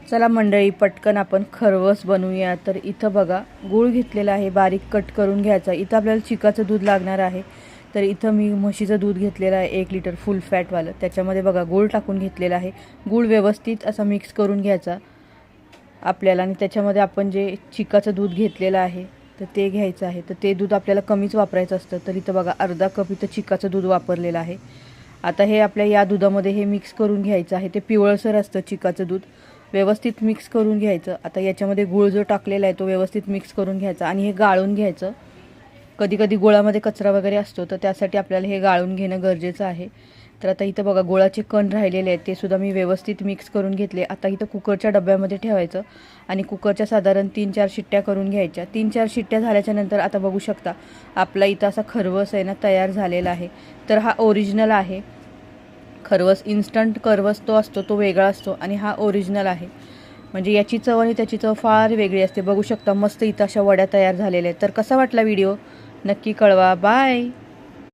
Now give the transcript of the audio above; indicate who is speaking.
Speaker 1: चला मंडळी, पटकन आपण खरवस बनवूया। तर इथं बघा गूळ घेतलेला आहे, बारीक कट करून घ्यायचा। इथं आपल्याला चिकाचं दूध लागणार आहे। तर इथं मी म्हशीचं दूध घेतलेलं आहे 1 लिटर फुल फॅटवालं। त्याच्यामध्ये बघा गूळ टाकून घेतलेला आहे। गूळ व्यवस्थित असा मिक्स करून घ्यायचा आपल्याला, आणि त्याच्यामध्ये आपण जे चिकाचं दूध घेतलेलं आहे तर ते घ्यायचं आहे। तर ते दूध आपल्याला कमीच वापरायचं असतं। तर इथं बघा अर्धा कप इथं चिकाचं दूध वापरलेलं आहे। आता हे आपल्या या दुधामध्ये हे मिक्स करून घ्यायचं आहे। ते पिवळसर असतं चिकाचं दूध, व्यवस्थित मिक्स करून घ्यायचं। आता याच्यामध्ये गूळ जो टाकलेला आहे तो व्यवस्थित मिक्स करून घ्यायचा आणि हे गाळून घ्यायचं। कधी कधी गुळामध्ये कचरा वगैरे असतो, तर त्यासाठी आपल्याला हे गाळून घेणं गरजेचं आहे। तर आता इथं बघा गुळाचे कण राहिलेले आहेत, ते सुद्धा मी व्यवस्थित मिक्स करून घेतले। आता इथं कुकरच्या डब्यामध्ये ठेवायचं आणि कुकरच्या साधारण 3-4 शिट्ट्या करून घ्यायच्या। 3-4 शिट्ट्या झाल्याच्या नंतर आता बघू शकता आपला इथं असा खरवस आहे ना तयार झालेला आहे। तर हा ओरिजिनल आहे खरवस। इन्स्टंट खरवस तो असतो तो वेगळा असतो आणि हा ओरिजिनल आहे। म्हणजे याची चव आणि त्याची चव फार वेगळी असते। बघू शकता मस्त इथं अशा वड्या तयार झालेल्या आहेत। तर कसा वाटला व्हिडिओ नक्की कळवा। बाय।